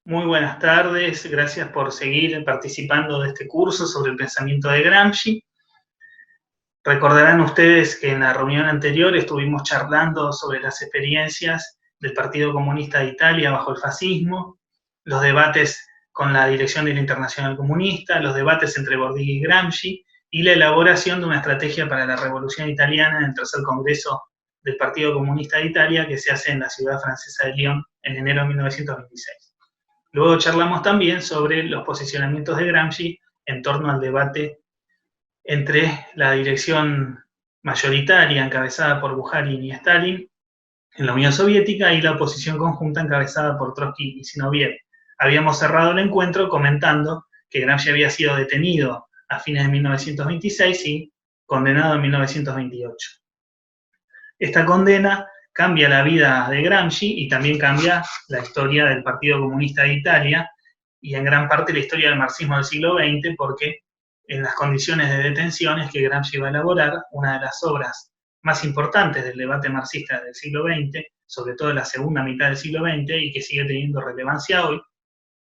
Muy buenas tardes, gracias por seguir participando de este curso sobre el pensamiento de Gramsci. Recordarán ustedes que en la reunión anterior estuvimos charlando sobre las experiencias del Partido Comunista de Italia bajo el fascismo, los debates con la dirección de la Internacional Comunista, los debates entre Bordiga y Gramsci, y la elaboración de una estrategia para la Revolución Italiana en el tercer Congreso del Partido Comunista de Italia, que se hace en la ciudad francesa de Lyon en enero de 1926. Luego charlamos también sobre los posicionamientos de Gramsci en torno al debate entre la dirección mayoritaria encabezada por Bukharin y Stalin en la Unión Soviética y la oposición conjunta encabezada por Trotsky y Zinoviev. Habíamos cerrado el encuentro comentando que Gramsci había sido detenido a fines de 1926 y condenado en 1928. Esta condena cambia la vida de Gramsci y también cambia la historia del Partido Comunista de Italia y en gran parte la historia del marxismo del siglo XX, porque en las condiciones de detenciones que Gramsci va a elaborar, una de las obras más importantes del debate marxista del siglo XX, sobre todo en la segunda mitad del siglo XX y que sigue teniendo relevancia hoy,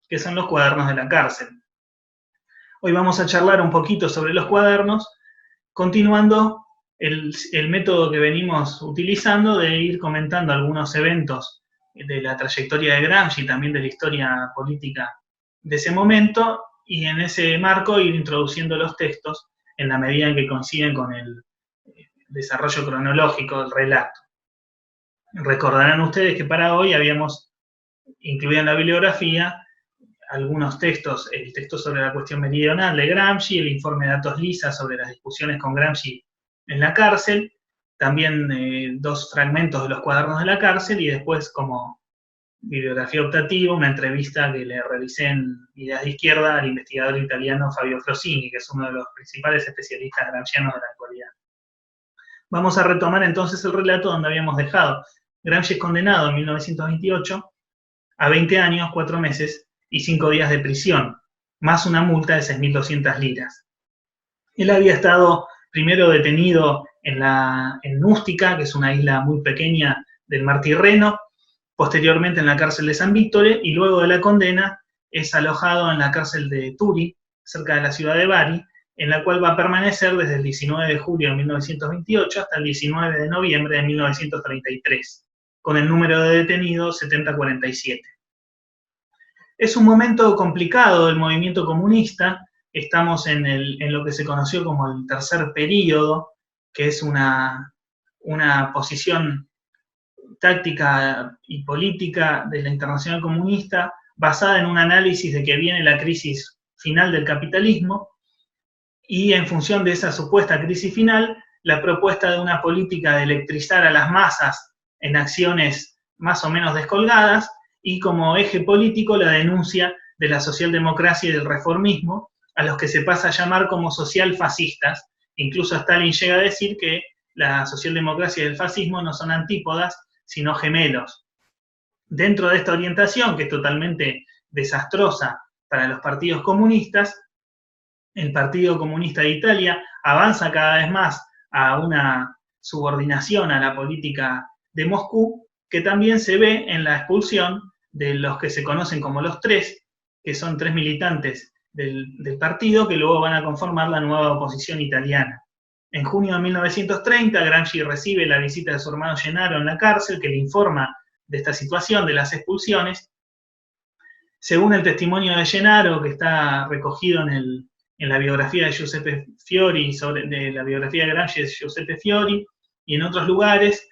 que son los cuadernos de la cárcel. Hoy vamos a charlar un poquito sobre los cuadernos, continuando el método que venimos utilizando de ir comentando algunos eventos de la trayectoria de Gramsci y también de la historia política de ese momento, y en ese marco ir introduciendo los textos en la medida en que coinciden con el desarrollo cronológico del relato. Recordarán ustedes que para hoy habíamos incluido en la bibliografía algunos textos, el texto sobre la cuestión meridional de Gramsci, el informe de Datos Lisa sobre las discusiones con Gramsci en la cárcel, también dos fragmentos de los cuadernos de la cárcel y después como bibliografía optativa una entrevista que le realicé en Ideas de Izquierda al investigador italiano Fabio Frosini, que es uno de los principales especialistas gramscianos de la actualidad. Vamos a retomar entonces el relato donde habíamos dejado. Gramsci es condenado en 1928 a 20 años, 4 meses y 5 días de prisión, más una multa de 6.200 liras. Él había estado primero detenido en Ústica, que es una isla muy pequeña del Mar Tirreno, posteriormente en la cárcel de San Vittore, y luego de la condena es alojado en la cárcel de Turi, cerca de la ciudad de Bari, en la cual va a permanecer desde el 19 de julio de 1928 hasta el 19 de noviembre de 1933, con el número de detenidos 7047. Es un momento complicado del movimiento comunista. Estamos en lo que se conoció como el tercer período, que es una posición táctica y política de la Internacional Comunista basada en un análisis de que viene la crisis final del capitalismo y en función de esa supuesta crisis final, la propuesta de una política de electrizar a las masas en acciones más o menos descolgadas y como eje político la denuncia de la socialdemocracia y del reformismo, a los que se pasa a llamar como socialfascistas. Incluso Stalin llega a decir que la socialdemocracia y el fascismo no son antípodas, sino gemelos. Dentro de esta orientación, que es totalmente desastrosa para los partidos comunistas, el Partido Comunista de Italia avanza cada vez más a una subordinación a la política de Moscú, que también se ve en la expulsión de los que se conocen como los tres, que son 3 militantes del partido que luego van a conformar la nueva oposición italiana. En junio de 1930, Gramsci recibe la visita de su hermano Gennaro en la cárcel, que le informa de esta situación, de las expulsiones. Según el testimonio de Gennaro, que está recogido en la biografía de Giuseppe Fiori, de la biografía de Gramsci de Giuseppe Fiori, y en otros lugares,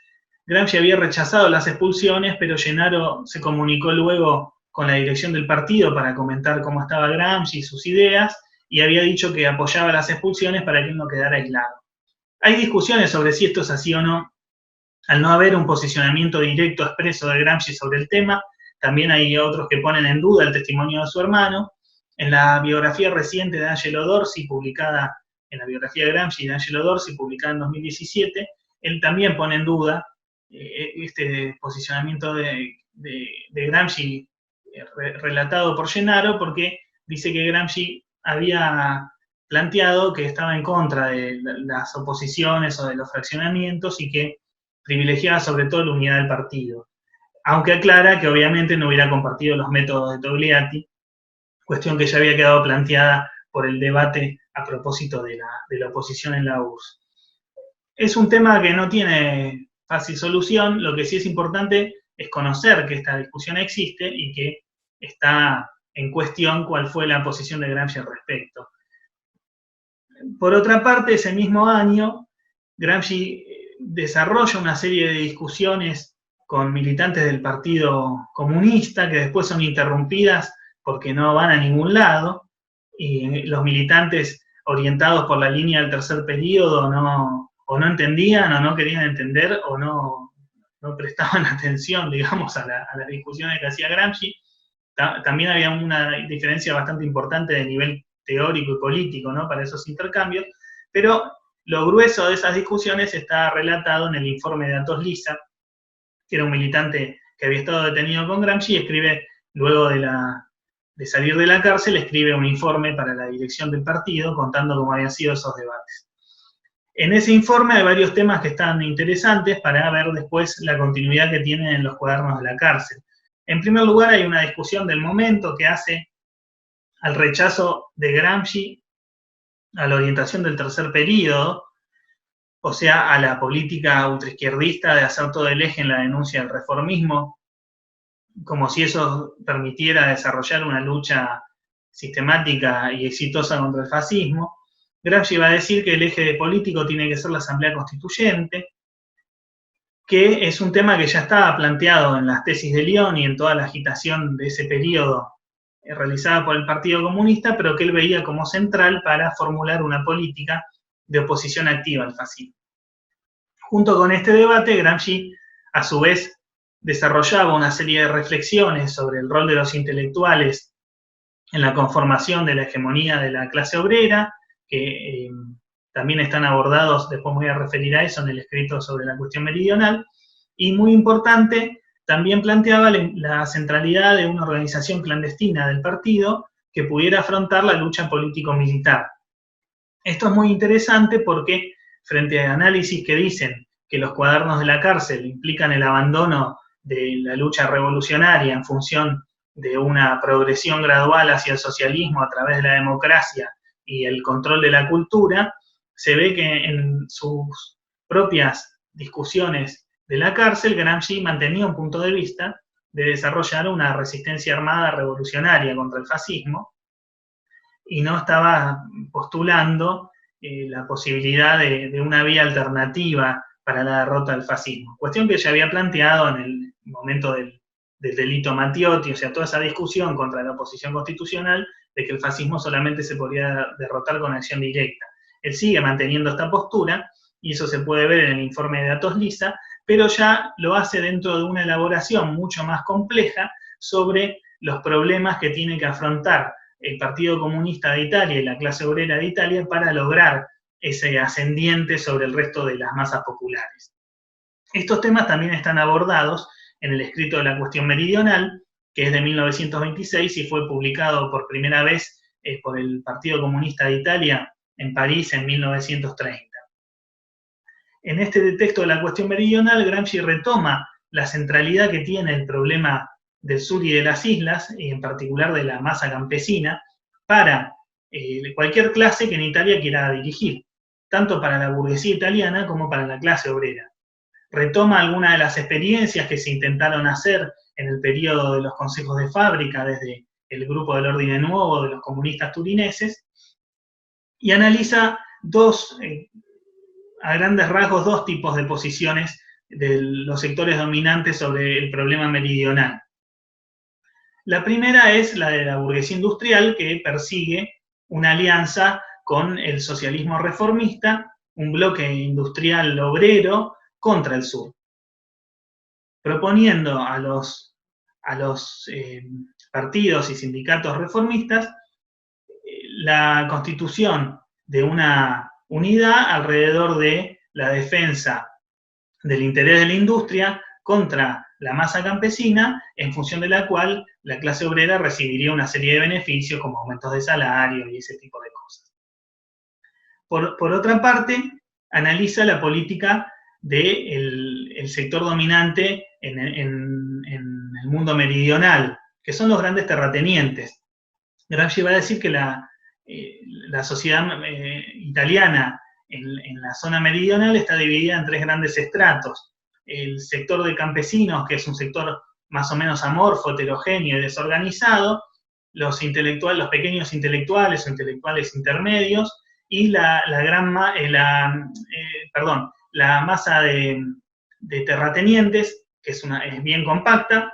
Gramsci había rechazado las expulsiones, pero Gennaro se comunicó luego con la dirección del partido para comentar cómo estaba Gramsci y sus ideas, y había dicho que apoyaba las expulsiones para que él no quedara aislado. Hay discusiones sobre si esto es así o no, al no haber un posicionamiento directo expreso de Gramsci sobre el tema. También hay otros que ponen en duda el testimonio de su hermano. En la biografía reciente de Angelo Dorsi, publicada en la biografía de Gramsci de Angelo Dorsi, publicada en 2017, él también pone en duda este posicionamiento de Gramsci relatado por Gennaro, porque dice que Gramsci había planteado que estaba en contra de las oposiciones o de los fraccionamientos y que privilegiaba sobre todo la unidad del partido. aunque aclara que obviamente no hubiera compartido los métodos de Togliatti, cuestión que ya había quedado planteada por el debate a propósito de la oposición en la URSS. Es un tema que no tiene fácil solución, lo que sí es importante es conocer que esta discusión existe y que está en cuestión cuál fue la posición de Gramsci al respecto. Por otra parte, ese mismo año, Gramsci desarrolla una serie de discusiones con militantes del Partido Comunista que después son interrumpidas porque no van a ningún lado, y los militantes orientados por la línea del tercer periodo o no entendían o no querían entender o no prestaban atención, digamos, a las discusiones que hacía Gramsci. También había una diferencia bastante importante de nivel teórico y político, ¿no?, para esos intercambios, pero lo grueso de esas discusiones está relatado en el informe de Atos Lisa, que era un militante que había estado detenido con Gramsci, y escribe, luego de salir de la cárcel, escribe un informe para la dirección del partido contando cómo habían sido esos debates. En ese informe hay varios temas que están interesantes para ver después la continuidad que tienen en los cuadernos de la cárcel. En primer lugar, hay una discusión del momento que hace al rechazo de Gramsci a la orientación del tercer período, o sea, a la política ultraizquierdista de hacer todo el eje en la denuncia del reformismo, como si eso permitiera desarrollar una lucha sistemática y exitosa contra el fascismo. Gramsci va a decir que el eje político tiene que ser la Asamblea Constituyente, que es un tema que ya estaba planteado en las tesis de Lyon y en toda la agitación de ese periodo realizada por el Partido Comunista, pero que él veía como central para formular una política de oposición activa al fascismo. Junto con este debate, Gramsci, a su vez, desarrollaba una serie de reflexiones sobre el rol de los intelectuales en la conformación de la hegemonía de la clase obrera, que también están abordados, después me voy a referir a eso en el escrito sobre la cuestión meridional, y muy importante, también planteaba la centralidad de una organización clandestina del partido que pudiera afrontar la lucha político-militar. Esto es muy interesante porque, frente a análisis que dicen que los cuadernos de la cárcel implican el abandono de la lucha revolucionaria en función de una progresión gradual hacia el socialismo a través de la democracia y el control de la cultura, se ve que en sus propias discusiones de la cárcel, Gramsci mantenía un punto de vista de desarrollar una resistencia armada revolucionaria contra el fascismo y no estaba postulando la posibilidad de una vía alternativa para la derrota del fascismo. Cuestión que ya había planteado en el momento del delito Matteotti, o sea, toda esa discusión contra la oposición constitucional de que el fascismo solamente se podía derrotar con acción directa. Él sigue manteniendo esta postura, y eso se puede ver en el informe de Atos Lisa, pero ya lo hace dentro de una elaboración mucho más compleja sobre los problemas que tiene que afrontar el Partido Comunista de Italia y la clase obrera de Italia para lograr ese ascendiente sobre el resto de las masas populares. Estos temas también están abordados en el escrito de la cuestión meridional, que es de 1926 y fue publicado por primera vez por el Partido Comunista de Italia en París en 1930. En este texto de la cuestión meridional, Gramsci retoma la centralidad que tiene el problema del sur y de las islas, y en particular de la masa campesina, para cualquier clase que en Italia quiera dirigir, tanto para la burguesía italiana como para la clase obrera. Retoma algunas de las experiencias que se intentaron hacer en el periodo de los consejos de fábrica, desde el grupo del Ordine Nuevo de los comunistas turineses, y analiza a grandes rasgos dos tipos de posiciones de los sectores dominantes sobre el problema meridional. La primera es la de la burguesía industrial, que persigue una alianza con el socialismo reformista, un bloque industrial obrero contra el sur, proponiendo a los partidos y sindicatos reformistas la constitución de una unidad alrededor de la defensa del interés de la industria contra la masa campesina, en función de la cual la clase obrera recibiría una serie de beneficios como aumentos de salario y ese tipo de cosas. Por otra parte, analiza la política del el sector dominante en el mundo meridional, que son los grandes terratenientes. Gramsci va a decir que la sociedad italiana en la zona meridional está dividida en tres grandes estratos. El sector de campesinos, que es un sector más o menos amorfo, heterogéneo y desorganizado, los pequeños intelectuales o intelectuales intermedios, y la masa de terratenientes, que es bien compacta,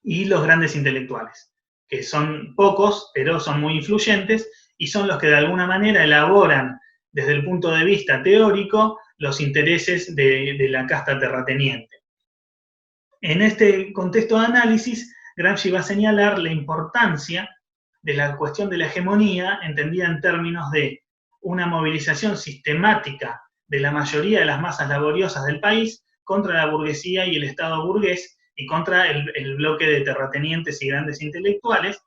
y los grandes intelectuales, que son pocos, pero son muy influyentes, y son los que de alguna manera elaboran desde el punto de vista teórico los intereses de la casta terrateniente. En este contexto de análisis, Gramsci va a señalar la importancia de la cuestión de la hegemonía, entendida en términos de una movilización sistemática de la mayoría de las masas laboriosas del país contra la burguesía y el Estado burgués, y contra el bloque de terratenientes y grandes intelectuales,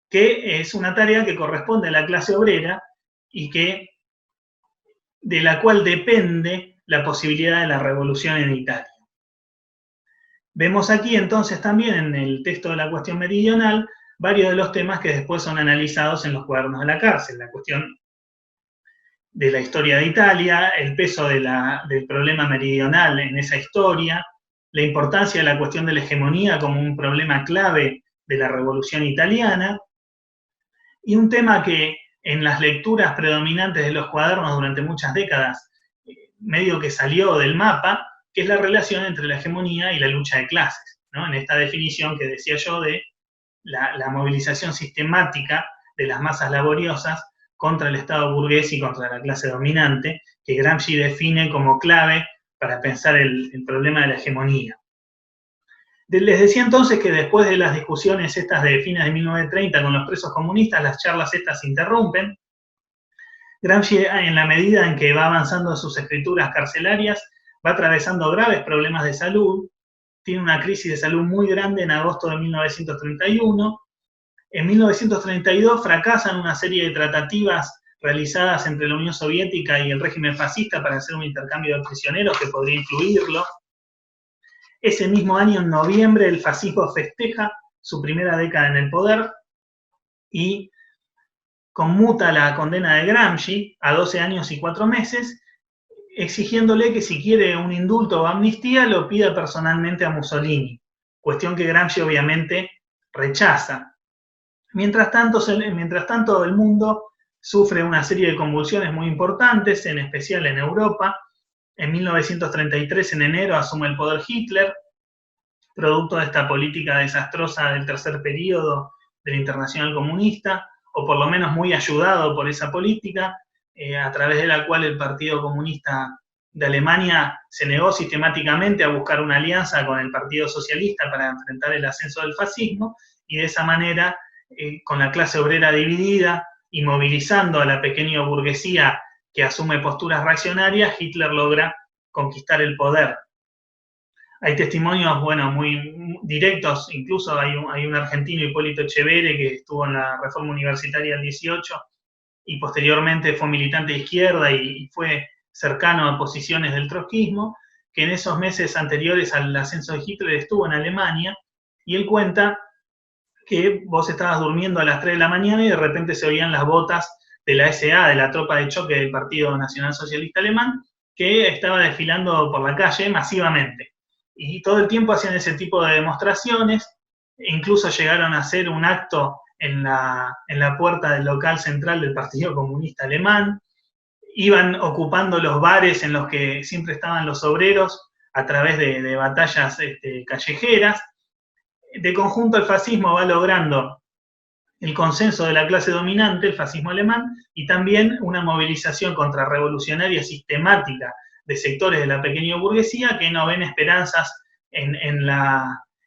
que es una tarea que corresponde a la clase obrera y de la cual depende la posibilidad de la revolución en Italia. Vemos aquí entonces también en el texto de la cuestión meridional varios de los temas que después son analizados en los cuadernos de la cárcel, la cuestión de la historia de Italia, el peso del problema meridional en esa historia, la importancia de la cuestión de la hegemonía como un problema clave de la Revolución Italiana, y un tema que en las lecturas predominantes de los cuadernos durante muchas décadas medio que salió del mapa, que es la relación entre la hegemonía y la lucha de clases, ¿no? En esta definición que decía yo de la movilización sistemática de las masas laboriosas contra el Estado burgués y contra la clase dominante, que Gramsci define como clave para pensar el problema de la hegemonía. Les decía entonces que después de las discusiones estas de fines de 1930 con los presos comunistas, las charlas estas se interrumpen. Gramsci, en la medida en que va avanzando en sus escrituras carcelarias, va atravesando graves problemas de salud, tiene una crisis de salud muy grande en agosto de 1931. En 1932 fracasan una serie de tratativas realizadas entre la Unión Soviética y el régimen fascista para hacer un intercambio de prisioneros que podría incluirlo. Ese mismo año, en noviembre, el fascismo festeja su primera década en el poder y conmuta la condena de Gramsci a 12 años y 4 meses, exigiéndole que si quiere un indulto o amnistía lo pida personalmente a Mussolini, cuestión que Gramsci obviamente rechaza. Mientras tanto, el mundo sufre una serie de convulsiones muy importantes, en especial en Europa. En 1933, en enero, asume el poder Hitler, producto de esta política desastrosa del tercer periodo de la Internacional Comunista, o por lo menos muy ayudado por esa política, a través de la cual el Partido Comunista de Alemania se negó sistemáticamente a buscar una alianza con el Partido Socialista para enfrentar el ascenso del fascismo, y de esa manera, con la clase obrera dividida y movilizando a la pequeña burguesía que asume posturas reaccionarias, Hitler logra conquistar el poder. Hay testimonios, bueno, muy directos, incluso hay un argentino, Hipólito Echeverre, que estuvo en la Reforma Universitaria del 18 y posteriormente fue militante de izquierda y fue cercano a posiciones del trotskismo, que en esos meses anteriores al ascenso de Hitler estuvo en Alemania, y él cuenta que vos estabas durmiendo a las 3 de la mañana y de repente se oían las botas de la SA, de la tropa de choque del Partido Nacional Socialista Alemán, que estaba desfilando por la calle masivamente. Y todo el tiempo hacían ese tipo de demostraciones, incluso llegaron a hacer un acto en la puerta del local central del Partido Comunista Alemán, iban ocupando los bares en los que siempre estaban los obreros a través de batallas callejeras. De conjunto, el fascismo va logrando el consenso de la clase dominante, el fascismo alemán, y también una movilización contrarrevolucionaria sistemática de sectores de la pequeña burguesía que no ven esperanzas en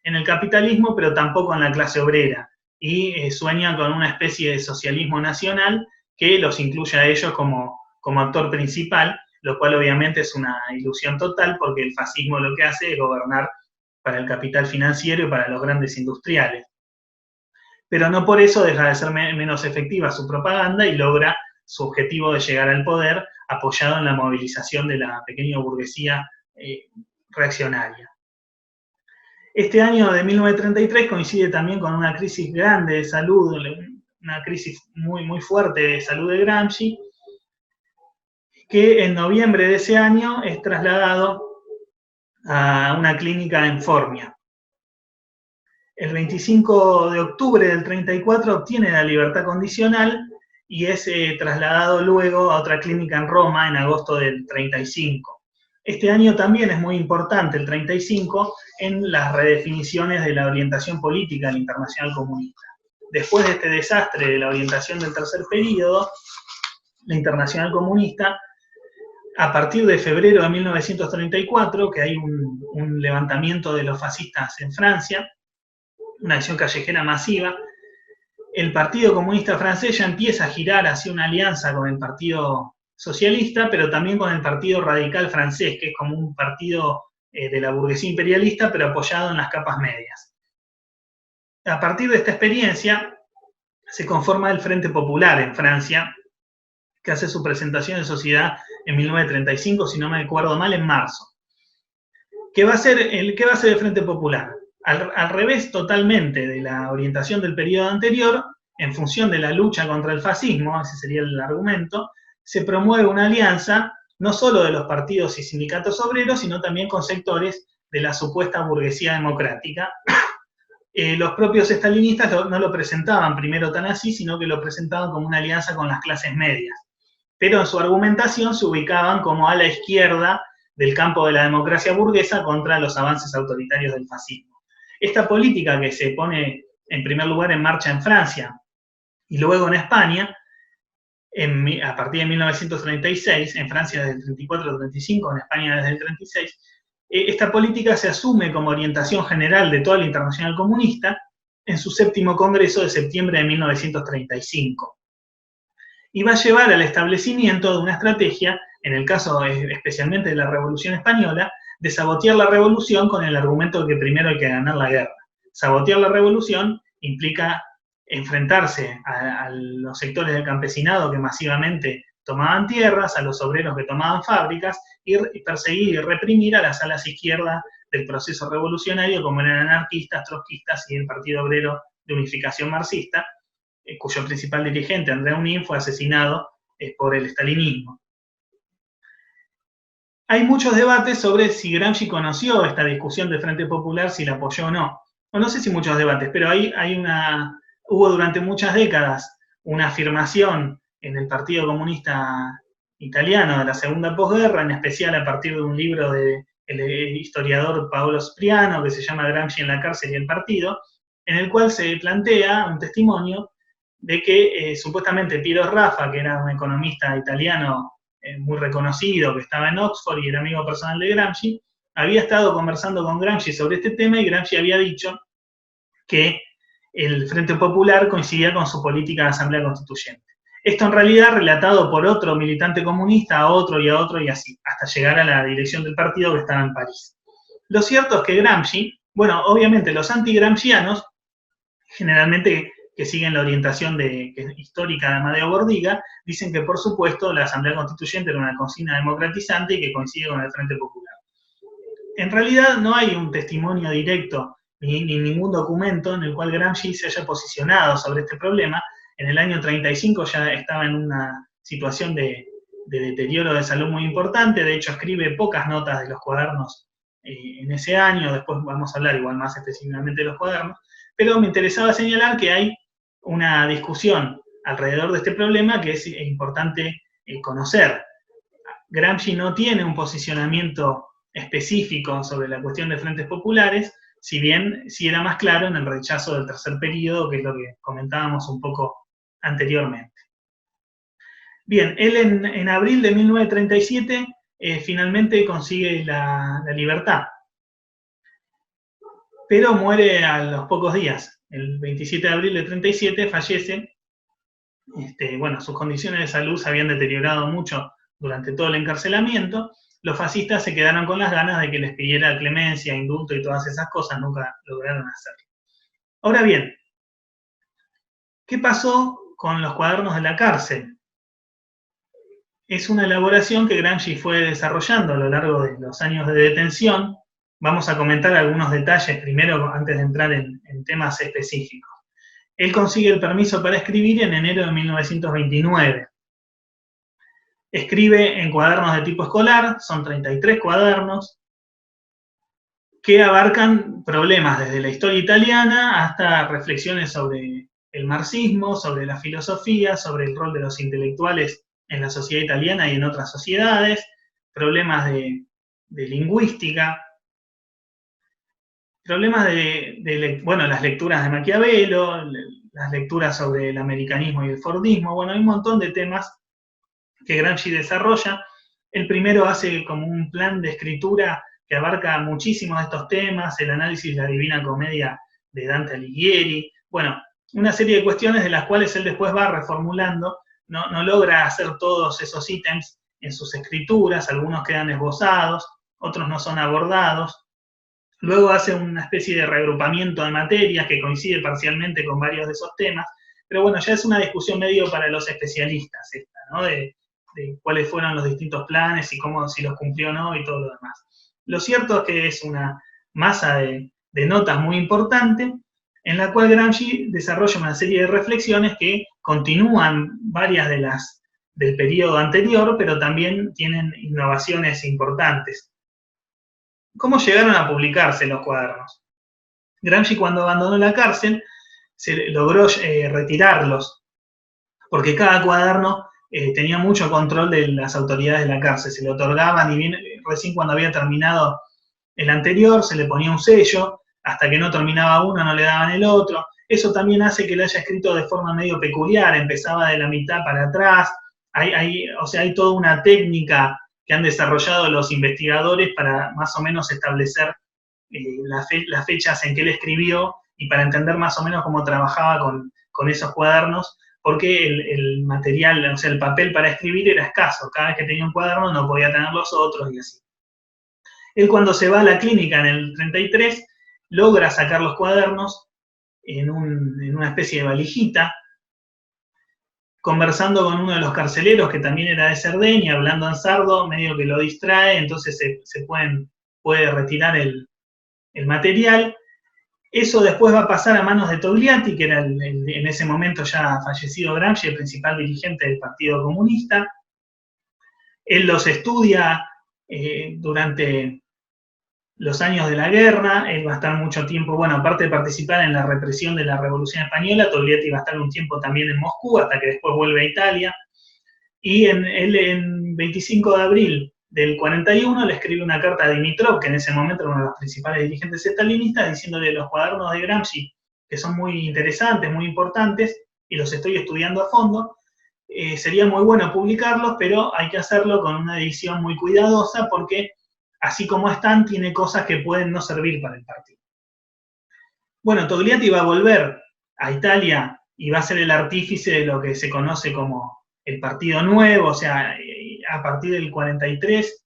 el capitalismo, pero tampoco en la clase obrera, y sueñan con una especie de socialismo nacional que los incluye a ellos como actor principal, lo cual obviamente es una ilusión total, porque el fascismo lo que hace es gobernar para el capital financiero y para los grandes industriales. Pero no por eso deja de ser menos efectiva su propaganda y logra su objetivo de llegar al poder apoyado en la movilización de la pequeña burguesía reaccionaria. Este año de 1933 coincide también con una crisis grande de salud, una crisis muy, muy fuerte de salud de Gramsci, que en noviembre de ese año es trasladado a una clínica en Formia. El 25 de octubre del 34 obtiene la libertad condicional y es trasladado luego a otra clínica en Roma en agosto del 35. Este año también es muy importante, el 35, en las redefiniciones de la orientación política del Internacional Comunista. Después de este desastre de la orientación del tercer período, la Internacional Comunista, a partir de febrero de 1934, que hay un levantamiento de los fascistas en Francia, una acción callejera masiva, el Partido Comunista Francés ya empieza a girar hacia una alianza con el Partido Socialista, pero también con el Partido Radical Francés, que es como un partido de la burguesía imperialista, pero apoyado en las capas medias. A partir de esta experiencia, se conforma el Frente Popular en Francia, que hace su presentación en sociedad en 1935, si no me acuerdo mal, en marzo. ¿Qué va a ser el Frente Popular? Al revés totalmente de la orientación del periodo anterior, en función de la lucha contra el fascismo, ese sería el argumento, se promueve una alianza no solo de los partidos y sindicatos obreros, sino también con sectores de la supuesta burguesía democrática. Los propios estalinistas no lo presentaban primero tan así, sino que lo presentaban como una alianza con las clases medias. Pero en su argumentación se ubicaban como a la izquierda del campo de la democracia burguesa contra los avances autoritarios del fascismo. Esta política que se pone en primer lugar en marcha en Francia y luego en España, a partir de 1936, en Francia desde el 34 al 35, en España desde el 36, esta política se asume como orientación general de toda la Internacional Comunista en su 7º Congreso de septiembre de 1935. Y va a llevar al establecimiento de una estrategia, en el caso especialmente de la Revolución Española, de sabotear la revolución con el argumento de que primero hay que ganar la guerra. Sabotear la revolución implica enfrentarse a los sectores del campesinado que masivamente tomaban tierras, a los obreros que tomaban fábricas, y perseguir y reprimir a las alas izquierdas del proceso revolucionario, como eran anarquistas, trotskistas y el Partido Obrero de Unificación Marxista, cuyo principal dirigente, André Unín, fue asesinado por el estalinismo. Hay muchos debates sobre si Gramsci conoció esta discusión del Frente Popular, si la apoyó o no. No sé si muchos debates, pero hubo durante muchas décadas una afirmación en el Partido Comunista Italiano de la segunda posguerra, en especial a partir de un libro del historiador Paolo Spriano, que se llama Gramsci en la cárcel y el partido, en el cual se plantea un testimonio de que supuestamente Piero Raffa, que era un economista italiano muy reconocido, que estaba en Oxford y era amigo personal de Gramsci, había estado conversando con Gramsci sobre este tema y Gramsci había dicho que el Frente Popular coincidía con su política de asamblea constituyente. Esto en realidad relatado por otro militante comunista, a otro y así, hasta llegar a la dirección del partido que estaba en París. Lo cierto es que Gramsci, bueno, obviamente los anti-gramscianos, generalmente que siguen la orientación histórica de Amadeo Bordiga, dicen que por supuesto la Asamblea Constituyente era una consigna democratizante y que coincide con el Frente Popular. En realidad no hay un testimonio directo ni ningún documento en el cual Gramsci se haya posicionado sobre este problema. En el año 35 ya estaba en una situación de deterioro de salud muy importante, de hecho escribe pocas notas de los cuadernos en ese año, después vamos a hablar igual más específicamente de los cuadernos, pero me interesaba señalar que hay una discusión alrededor de este problema que es importante conocer. Gramsci no tiene un posicionamiento específico sobre la cuestión de frentes populares, si bien sí era más claro en el rechazo del tercer período, que es lo que comentábamos un poco anteriormente. Bien, él en abril de 1937 finalmente consigue la libertad, pero muere a los pocos días. El 27 de abril de 37 fallece. Bueno, sus condiciones de salud se habían deteriorado mucho durante todo el encarcelamiento. Los fascistas se quedaron con las ganas de que les pidiera clemencia, indulto y todas esas cosas, nunca lograron hacerlo. Ahora bien, ¿qué pasó con los cuadernos de la cárcel? es una elaboración que Gramsci fue desarrollando a lo largo de los años de detención. Vamos a comentar algunos detalles primero antes de entrar en temas específicos. Él consigue el permiso para escribir en enero de 1929. Escribe en cuadernos de tipo escolar, son 33 cuadernos, que abarcan problemas desde la historia italiana hasta reflexiones sobre el marxismo, sobre la filosofía, sobre el rol de los intelectuales en la sociedad italiana y en otras sociedades, problemas de lingüística, problemas bueno, las lecturas de Maquiavelo, las lecturas sobre el americanismo y el fordismo, bueno, hay un montón de temas que Gramsci desarrolla. El primero hace como un plan de escritura que abarca muchísimos de estos temas, el análisis de la Divina Comedia de Dante Alighieri, bueno, una serie de cuestiones de las cuales él después va reformulando, no logra hacer todos esos ítems en sus escrituras, algunos quedan esbozados, otros no son abordados. Luego hace una especie de reagrupamiento de materias que coincide parcialmente con varios de esos temas, pero bueno, ya es una discusión medio para los especialistas esta, ¿no? De cuáles fueron los distintos planes y cómo, si los cumplió o no y todo lo demás. Lo cierto es que es una masa de notas muy importante en la cual Gramsci desarrolla una serie de reflexiones que continúan varias de las del periodo anterior, pero también tienen innovaciones importantes. ¿Cómo llegaron a publicarse los cuadernos? Gramsci, cuando abandonó la cárcel, se logró retirarlos, porque cada cuaderno tenía mucho control de las autoridades de la cárcel, se le otorgaban, y bien, recién cuando había terminado el anterior, se le ponía un sello, hasta que no terminaba uno no le daban el otro. Eso también hace que lo haya escrito de forma medio peculiar, empezaba de la mitad para atrás, o sea, hay toda una técnica que han desarrollado los investigadores para más o menos establecer las fechas en que él escribió y para entender más o menos cómo trabajaba con esos cuadernos, porque el material, o sea, el papel para escribir era escaso. Cada vez que tenía un cuaderno no podía tener los otros y así. Él, cuando se va a la clínica en el 33, logra sacar los cuadernos en una especie de valijita, conversando con uno de los carceleros que también era de Cerdeña, hablando en sardo, medio que lo distrae, entonces se puede retirar el material. Eso después va a pasar a manos de Togliatti, que era en ese momento ya fallecido Gramsci, el principal dirigente del Partido Comunista. Él los estudia durante los años de la guerra, él va a estar mucho tiempo, bueno, aparte de participar en la represión de la Revolución Española, Togliatti va a estar un tiempo también en Moscú, hasta que después vuelve a Italia, y él en 25 de abril del 41 le escribe una carta a Dimitrov, que en ese momento era uno de los principales dirigentes estalinistas, diciéndole: los cuadernos de Gramsci, que son muy interesantes, muy importantes, y los estoy estudiando a fondo, sería muy bueno publicarlos, pero hay que hacerlo con una edición muy cuidadosa, porque así como están, tiene cosas que pueden no servir para el partido. Bueno, Togliatti va a volver a Italia y va a ser el artífice de lo que se conoce como el Partido Nuevo, o sea, a partir del 43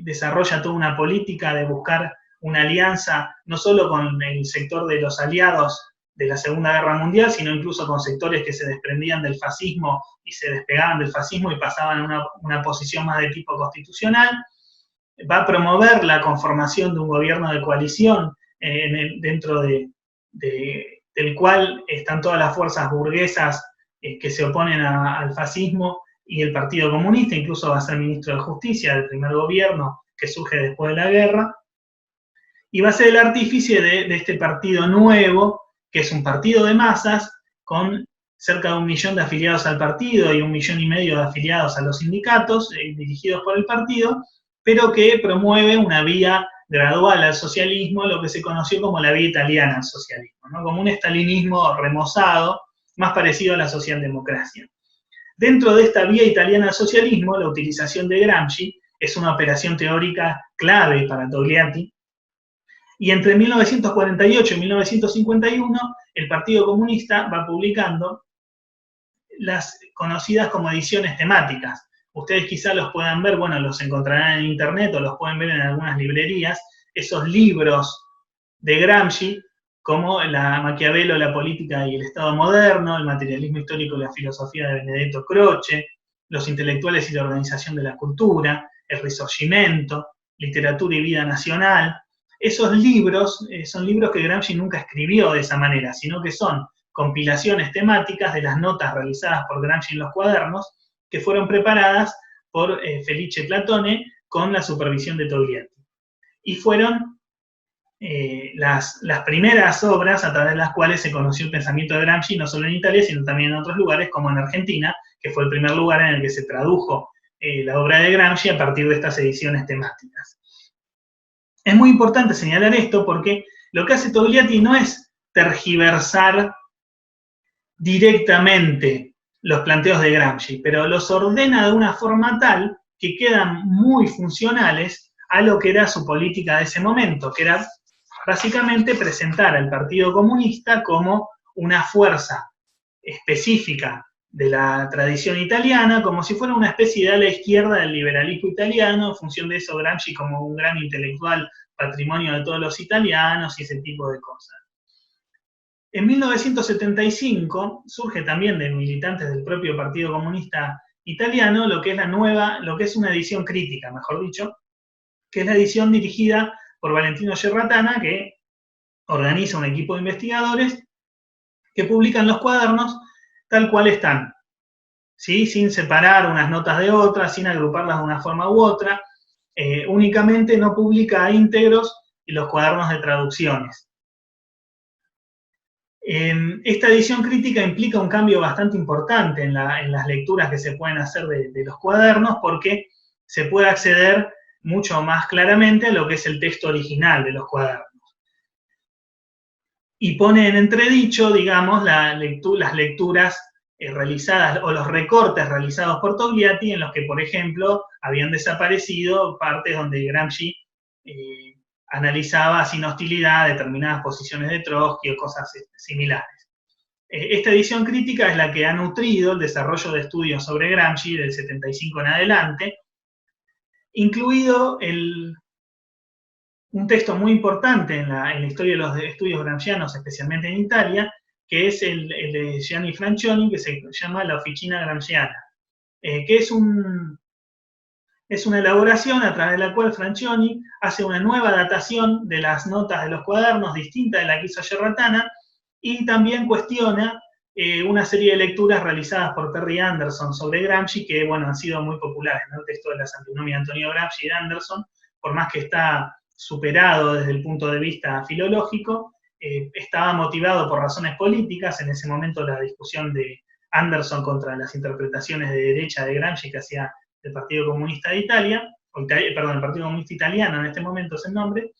desarrolla toda una política de buscar una alianza, no solo con el sector de los aliados de la Segunda Guerra Mundial, sino incluso con sectores que se desprendían del fascismo y se despegaban del fascismo y pasaban a una posición más de tipo constitucional. Va a promover la conformación de un gobierno de coalición dentro del cual están todas las fuerzas burguesas que se oponen al fascismo y el Partido Comunista. Incluso va a ser ministro de Justicia del primer gobierno que surge después de la guerra, y va a ser el artífice de este partido nuevo, que es un partido de masas con cerca de 1 millón de afiliados al partido y 1,5 millones de afiliados a los sindicatos dirigidos por el partido, pero que promueve una vía gradual al socialismo, lo que se conoció como la vía italiana al socialismo, ¿no? Como un estalinismo remozado, más parecido a la socialdemocracia. Dentro de esta vía italiana al socialismo, la utilización de Gramsci es una operación teórica clave para Togliatti, y entre 1948 y 1951 el Partido Comunista va publicando las conocidas como ediciones temáticas. Ustedes quizá los puedan ver, bueno, los encontrarán en internet o los pueden ver en algunas librerías, esos libros de Gramsci, como Maquiavelo, la política y el Estado moderno, el materialismo histórico y la filosofía de Benedetto Croce, Los intelectuales y la organización de la cultura, El Risorgimento, Literatura y vida nacional. Esos libros son libros que Gramsci nunca escribió de esa manera, sino que son compilaciones temáticas de las notas realizadas por Gramsci en los cuadernos, que fueron preparadas por Felice Platone con la supervisión de Togliatti. Y fueron las primeras obras a través de las cuales se conoció el pensamiento de Gramsci, no solo en Italia, sino también en otros lugares, como en Argentina, que fue el primer lugar en el que se tradujo la obra de Gramsci a partir de estas ediciones temáticas. Es muy importante señalar esto porque lo que hace Togliatti no es tergiversar directamente los planteos de Gramsci, pero los ordena de una forma tal que quedan muy funcionales a lo que era su política de ese momento, que era básicamente presentar al Partido Comunista como una fuerza específica de la tradición italiana, como si fuera una especie de ala izquierda del liberalismo italiano. En función de eso, Gramsci como un gran intelectual, patrimonio de todos los italianos y ese tipo de cosas. En 1975 surge también de militantes del propio Partido Comunista Italiano lo que es una edición crítica, mejor dicho, que es la edición dirigida por Valentino Gerratana, que organiza un equipo de investigadores que publican los cuadernos tal cual están, ¿sí? Sin separar unas notas de otras, sin agruparlas de una forma u otra, únicamente no publica íntegros y los cuadernos de traducciones. Esta edición crítica implica un cambio bastante importante en las lecturas que se pueden hacer de los cuadernos, porque se puede acceder mucho más claramente a lo que es el texto original de los cuadernos. Y pone en entredicho, digamos, las lecturas realizadas o los recortes realizados por Togliatti, en los que, por ejemplo, habían desaparecido partes donde Gramsci analizaba sin hostilidad determinadas posiciones de Trotsky o cosas similares. Esta edición crítica es la que ha nutrido el desarrollo de estudios sobre Gramsci del 75 en adelante, incluido un texto muy importante en la historia de los estudios gramscianos, especialmente en Italia, que es el de Gianni Francioni, que se llama La Oficina Gramsciana, que es una elaboración a través de la cual Francioni hace una nueva datación de las notas de los cuadernos, distinta de la que hizo Gerratana, y también cuestiona una serie de lecturas realizadas por Perry Anderson sobre Gramsci, que bueno, han sido muy populares, ¿no? El texto de las antinomias de Antonio Gramsci y de Anderson, por más que está superado desde el punto de vista filológico, estaba motivado por razones políticas. En ese momento la discusión de Anderson contra las interpretaciones de derecha de Gramsci que hacía el Partido Comunista de Italia, el Partido Comunista Italiano en este momento es el nombre,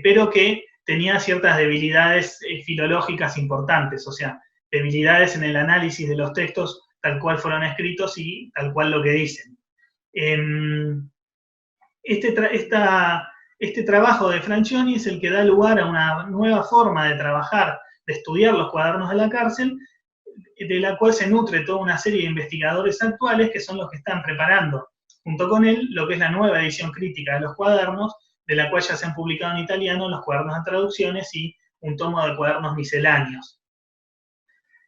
pero que tenía ciertas debilidades filológicas importantes, o sea, debilidades en el análisis de los textos tal cual fueron escritos y tal cual lo que dicen. Este trabajo de Francioni es el que da lugar a una nueva forma de trabajar, de estudiar los cuadernos de la cárcel, de la cual se nutre toda una serie de investigadores actuales que son los que están preparando, junto con él, lo que es la nueva edición crítica de los cuadernos, de la cual ya se han publicado en italiano los cuadernos de traducciones y un tomo de cuadernos misceláneos.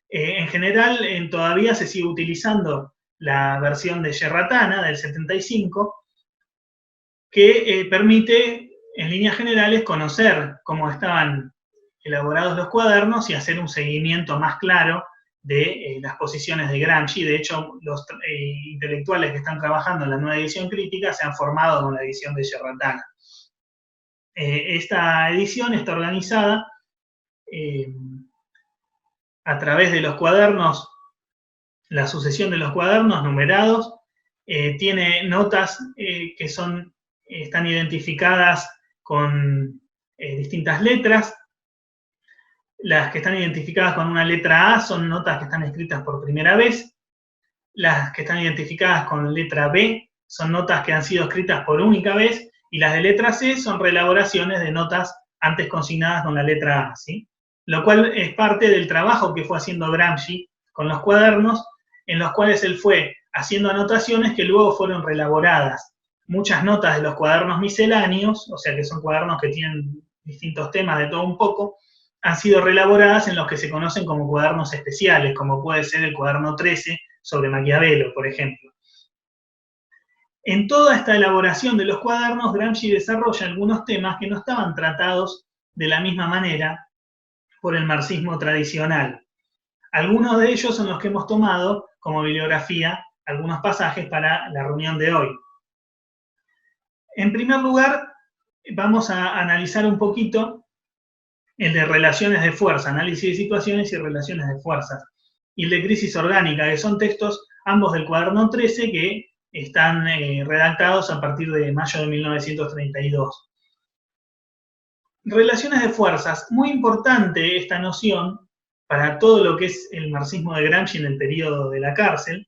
En general, todavía se sigue utilizando la versión de Gerratana del 75, que permite, en líneas generales, conocer cómo estaban elaborados los cuadernos y hacer un seguimiento más claro de las posiciones de Gramsci. De hecho, los intelectuales que están trabajando en la nueva edición crítica se han formado con la edición de Gerratana. Esta edición está organizada a través de los cuadernos, la sucesión de los cuadernos numerados, tiene notas que están identificadas con distintas letras. Las que están identificadas con una letra A son notas que están escritas por primera vez. Las que están identificadas con letra B son notas que han sido escritas por única vez. Y las de letra C son reelaboraciones de notas antes consignadas con la letra A, ¿sí? Lo cual es parte del trabajo que fue haciendo Gramsci con los cuadernos, en los cuales él fue haciendo anotaciones que luego fueron reelaboradas. Muchas notas de los cuadernos misceláneos, o sea que son cuadernos que tienen distintos temas de todo un poco, han sido reelaboradas en los que se conocen como cuadernos especiales, como puede ser el cuaderno 13 sobre Maquiavelo, por ejemplo. En toda esta elaboración de los cuadernos, Gramsci desarrolla algunos temas que no estaban tratados de la misma manera por el marxismo tradicional. Algunos de ellos son los que hemos tomado como bibliografía, algunos pasajes para la reunión de hoy. En primer lugar, vamos a analizar un poquito el de relaciones de fuerza, análisis de situaciones y relaciones de fuerzas, y el de crisis orgánica, que son textos ambos del cuaderno 13 que están redactados a partir de mayo de 1932. Relaciones de fuerzas, muy importante esta noción para todo lo que es el marxismo de Gramsci en el periodo de la cárcel,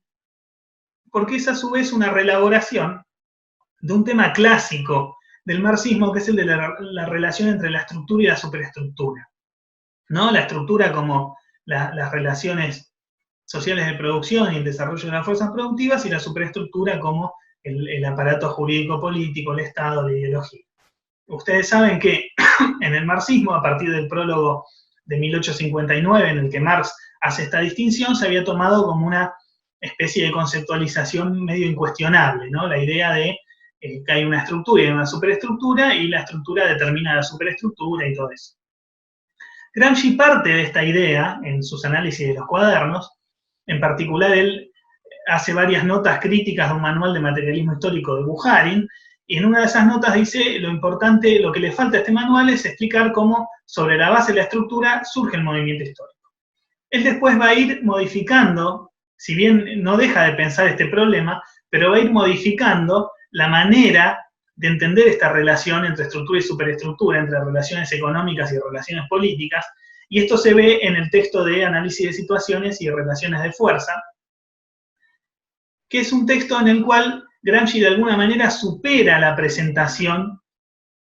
porque es a su vez una reelaboración de un tema clásico del marxismo, que es el de la relación entre la estructura y la superestructura, ¿no? La estructura como las relaciones sociales de producción y el desarrollo de las fuerzas productivas, y la superestructura como el aparato jurídico-político, el Estado, la ideología. Ustedes saben que en el marxismo, a partir del prólogo de 1859, en el que Marx hace esta distinción, se había tomado como una especie de conceptualización medio incuestionable, ¿no? La idea de que hay una estructura y una superestructura, y la estructura determina la superestructura y todo eso. Gramsci parte de esta idea en sus análisis de los cuadernos. En particular, él hace varias notas críticas de un manual de materialismo histórico de Bukharin, y en una de esas notas dice, lo importante, lo que le falta a este manual es explicar cómo, sobre la base de la estructura, surge el movimiento histórico. Él después va a ir modificando, si bien no deja de pensar este problema, pero va a ir modificando la manera de entender esta relación entre estructura y superestructura, entre relaciones económicas y relaciones políticas, y esto se ve en el texto de análisis de situaciones y relaciones de fuerza, que es un texto en el cual Gramsci de alguna manera supera la presentación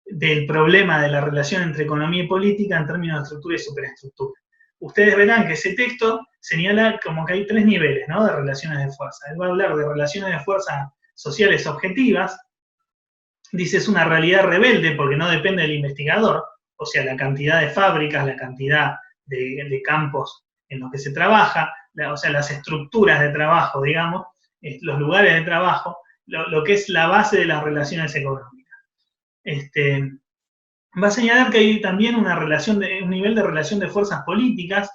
del problema de la relación entre economía y política en términos de estructura y superestructura. Ustedes verán que ese texto señala como que hay tres niveles, ¿no?, de relaciones de fuerza. Él va a hablar de relaciones de fuerza sociales objetivas. Dice, es una realidad rebelde porque no depende del investigador, o sea, la cantidad de fábricas, la cantidad de campos en los que se trabaja, o sea, las estructuras de trabajo, digamos, los lugares de trabajo, lo que es la base de las relaciones económicas. Va a señalar que hay también un nivel de relación de fuerzas políticas,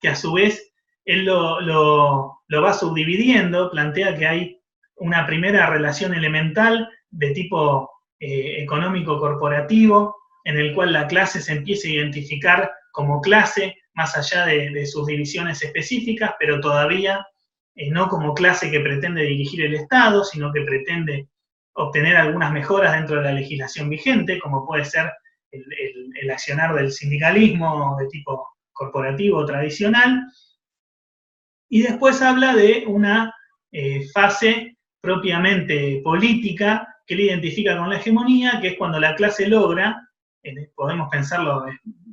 que a su vez él lo va subdividiendo, plantea que hay una primera relación elemental de tipo económico-corporativo, en el cual la clase se empieza a identificar como clase, más allá de sus divisiones específicas, pero todavía no como clase que pretende dirigir el Estado, sino que pretende obtener algunas mejoras dentro de la legislación vigente, como puede ser el accionar del sindicalismo de tipo corporativo tradicional. Y después habla de una fase propiamente política que le identifica con la hegemonía, que es cuando la clase logra, podemos pensarlo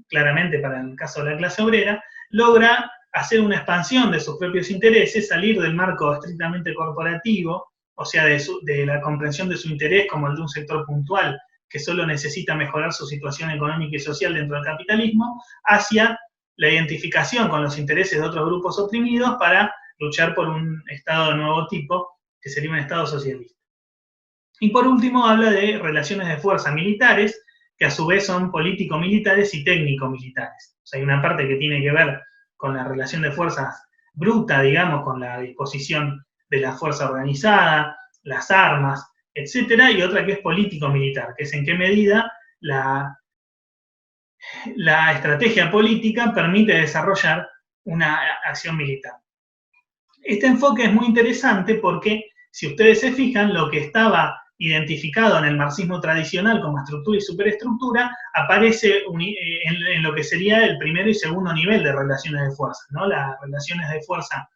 claramente para el caso de la clase obrera, logra hacer una expansión de sus propios intereses, salir del marco estrictamente corporativo, o sea, de la comprensión de su interés como el de un sector puntual que solo necesita mejorar su situación económica y social dentro del capitalismo, hacia la identificación con los intereses de otros grupos oprimidos para luchar por un Estado de nuevo tipo, que sería un Estado socialista. Y por último habla de relaciones de fuerza militares, que a su vez son político-militares y técnico-militares. O sea, hay una parte que tiene que ver con la relación de fuerzas bruta, digamos, con la disposición de la fuerza organizada, las armas, etcétera, y otra que es político-militar, que es en qué medida la estrategia política permite desarrollar una acción militar. Este enfoque es muy interesante porque, si ustedes se fijan, lo que estaba identificado en el marxismo tradicional como estructura y superestructura aparece en lo que sería el primero y segundo nivel de relaciones de fuerza, ¿no? Las relaciones de fuerza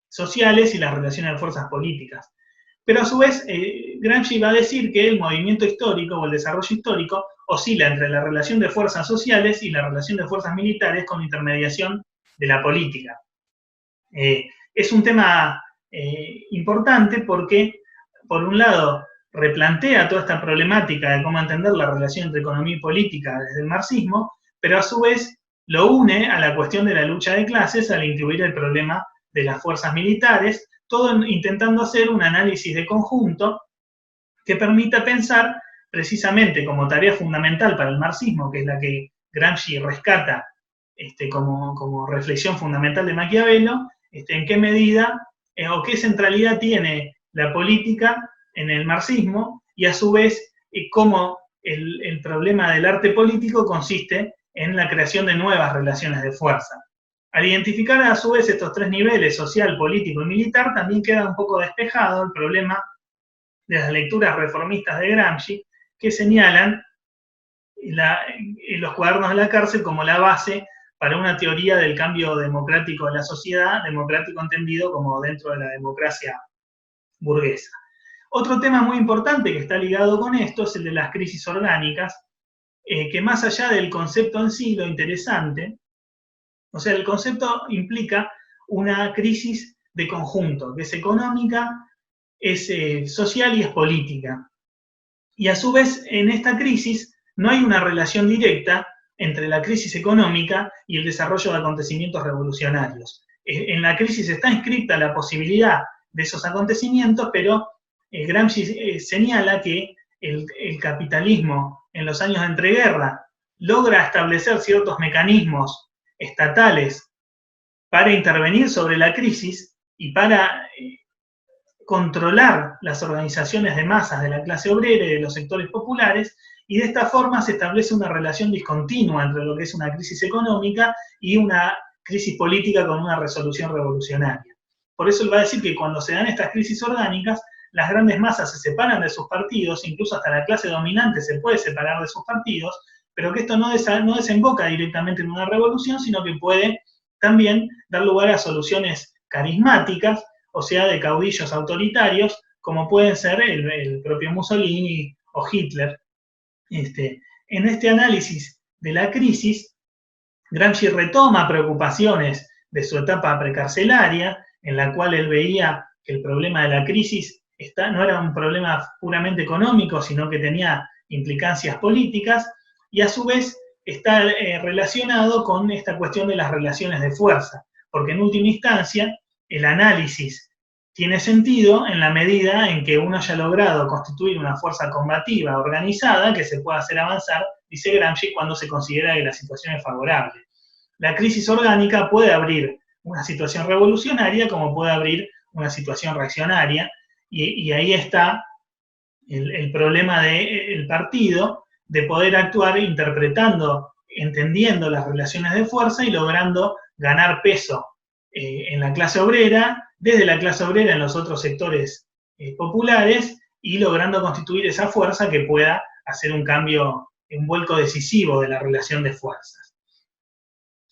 sociales y las relaciones de fuerzas políticas. Pero a su vez, Gramsci va a decir que el movimiento histórico o el desarrollo histórico oscila entre la relación de fuerzas sociales y la relación de fuerzas militares con intermediación de la política. Es un tema importante porque, por un lado, replantea toda esta problemática de cómo entender la relación entre economía y política desde el marxismo, pero a su vez lo une a la cuestión de la lucha de clases al incluir el problema de las fuerzas militares, todo intentando hacer un análisis de conjunto que permita pensar precisamente como tarea fundamental para el marxismo, que es la que Gramsci rescata como reflexión fundamental de Maquiavelo, en qué medida o qué centralidad tiene la política en el marxismo, y a su vez cómo el problema del arte político consiste en la creación de nuevas relaciones de fuerza. Al identificar a su vez estos tres niveles, social, político y militar, también queda un poco despejado el problema de las lecturas reformistas de Gramsci, que señalan los cuadernos de la cárcel como la base para una teoría del cambio democrático de la sociedad, democrático entendido como dentro de la democracia burguesa. Otro tema muy importante que está ligado con esto es el de las crisis orgánicas, que más allá del concepto en sí, lo interesante, o sea, el concepto implica una crisis de conjunto, que es económica, es social y es política. Y a su vez, en esta crisis no hay una relación directa entre la crisis económica y el desarrollo de acontecimientos revolucionarios. En la crisis está inscrita la posibilidad de esos acontecimientos, pero Gramsci señala que el capitalismo en los años de entreguerra logra establecer ciertos mecanismos estatales para intervenir sobre la crisis y para controlar las organizaciones de masas de la clase obrera y de los sectores populares, y de esta forma se establece una relación discontinua entre lo que es una crisis económica y una crisis política con una resolución revolucionaria. Por eso él va a decir que cuando se dan estas crisis orgánicas, las grandes masas se separan de sus partidos, incluso hasta la clase dominante se puede separar de sus partidos, pero que esto no desemboca directamente en una revolución, sino que puede también dar lugar a soluciones carismáticas, o sea, de caudillos autoritarios, como pueden ser el propio Mussolini o Hitler. En este análisis de la crisis, Gramsci retoma preocupaciones de su etapa precarcelaria, en la cual él veía que el problema de la crisis no era un problema puramente económico, sino que tenía implicancias políticas, y a su vez está relacionado con esta cuestión de las relaciones de fuerza, porque en última instancia el análisis tiene sentido en la medida en que uno haya logrado constituir una fuerza combativa organizada que se pueda hacer avanzar, dice Gramsci, cuando se considera que la situación es favorable. La crisis orgánica puede abrir una situación revolucionaria como puede abrir una situación reaccionaria, y ahí está el problema del partido de poder actuar interpretando, entendiendo las relaciones de fuerza y logrando ganar peso en la clase obrera, desde la clase obrera en los otros sectores populares, y logrando constituir esa fuerza que pueda hacer un cambio, un vuelco decisivo de la relación de fuerzas.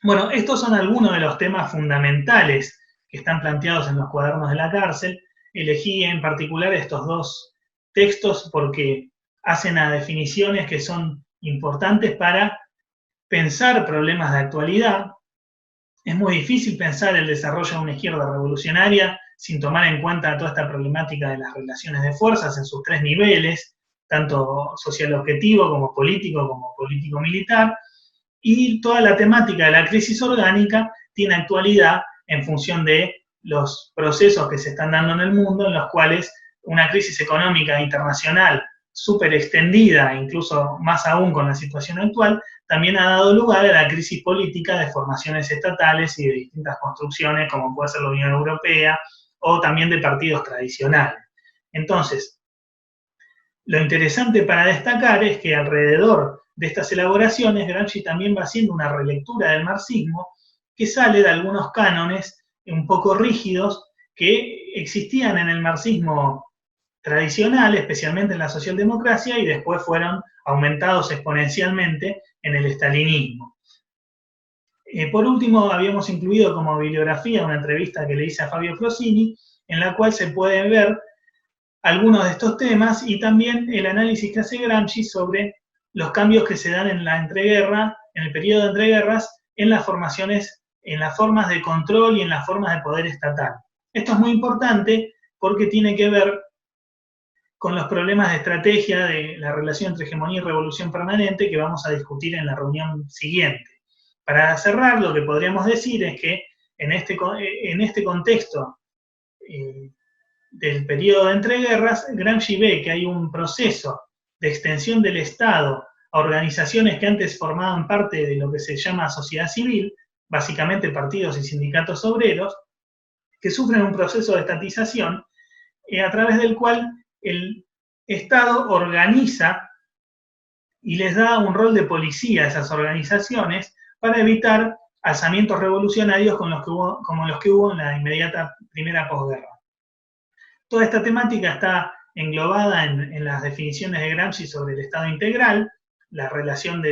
Bueno, estos son algunos de los temas fundamentales que están planteados en los cuadernos de la cárcel. Elegí en particular estos dos textos porque hacen a definiciones que son importantes para pensar problemas de actualidad. Es muy difícil pensar el desarrollo de una izquierda revolucionaria sin tomar en cuenta toda esta problemática de las relaciones de fuerzas en sus tres niveles, tanto social objetivo como político-militar, y toda la temática de la crisis orgánica tiene actualidad en función de los procesos que se están dando en el mundo, en los cuales una crisis económica internacional súper extendida, incluso más aún con la situación actual, también ha dado lugar a la crisis política de formaciones estatales y de distintas construcciones, como puede ser la Unión Europea, o también de partidos tradicionales. Entonces, lo interesante para destacar es que alrededor de estas elaboraciones, Gramsci también va haciendo una relectura del marxismo que sale de algunos cánones un poco rígidos que existían en el marxismo tradicional, especialmente en la socialdemocracia, y después fueron aumentados exponencialmente en el estalinismo. Por último, habíamos incluido como bibliografía una entrevista que le hice a Fabio Frosini, en la cual se pueden ver algunos de estos temas y también el análisis que hace Gramsci sobre los cambios que se dan en la entreguerra, en el periodo de entreguerras, en las formaciones, en las formas de control y en las formas de poder estatal. Esto es muy importante porque tiene que ver con los problemas de estrategia de la relación entre hegemonía y revolución permanente que vamos a discutir en la reunión siguiente. Para cerrar, lo que podríamos decir es que en este contexto del periodo de entreguerras, Gramsci ve que hay un proceso de extensión del Estado a organizaciones que antes formaban parte de lo que se llama sociedad civil, básicamente partidos y sindicatos obreros, que sufren un proceso de estatización a través del cual el Estado organiza y les da un rol de policía a esas organizaciones para evitar alzamientos revolucionarios como los que hubo en la inmediata primera posguerra. Toda esta temática está englobada en las definiciones de Gramsci sobre el Estado integral, la relación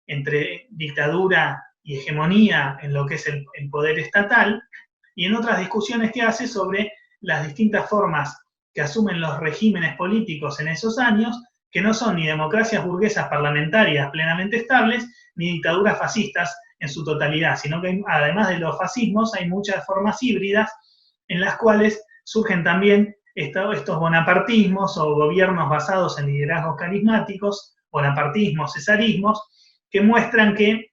entre dictadura y hegemonía en lo que es el poder estatal, y en otras discusiones que hace sobre las distintas formas que asumen los regímenes políticos en esos años, que no son ni democracias burguesas parlamentarias plenamente estables, ni dictaduras fascistas en su totalidad, sino que además de los fascismos hay muchas formas híbridas en las cuales surgen también estos bonapartismos o gobiernos basados en liderazgos carismáticos, bonapartismos, cesarismos, que muestran que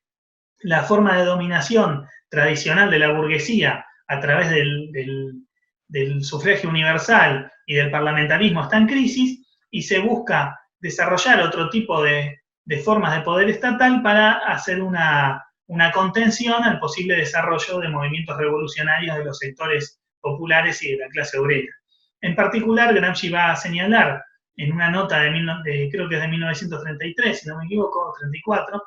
la forma de dominación tradicional de la burguesía a través del sufragio universal y del parlamentarismo está en crisis y se busca desarrollar otro tipo de formas de poder estatal para hacer una contención al posible desarrollo de movimientos revolucionarios de los sectores populares y de la clase obrera. En particular, Gramsci va a señalar en una nota creo que es de 1933, si no me equivoco, 34,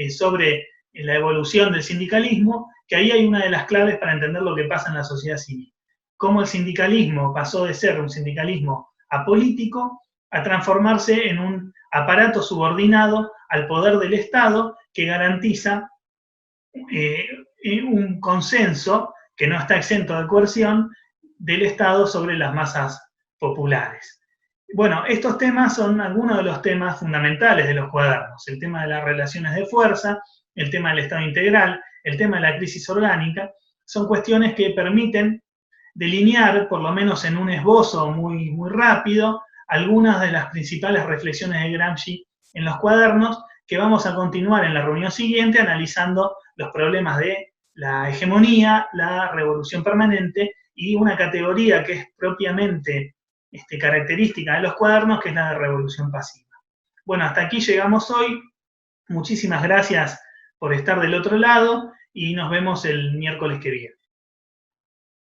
sobre la evolución del sindicalismo, que ahí hay una de las claves para entender lo que pasa en la sociedad civil. Cómo el sindicalismo pasó de ser un sindicalismo apolítico a transformarse en un aparato subordinado al poder del Estado que garantiza un consenso que no está exento de coerción del Estado sobre las masas populares. Bueno, estos temas son algunos de los temas fundamentales de los cuadernos, el tema de las relaciones de fuerza, el tema del Estado integral, el tema de la crisis orgánica, son cuestiones que permiten delinear, por lo menos en un esbozo muy, muy rápido, algunas de las principales reflexiones de Gramsci en los cuadernos, que vamos a continuar en la reunión siguiente analizando los problemas de la hegemonía, la revolución permanente y una categoría que es propiamente característica de los cuadernos, que es la de revolución pasiva. Bueno, hasta aquí llegamos hoy. Muchísimas gracias por estar del otro lado y nos vemos el miércoles que viene.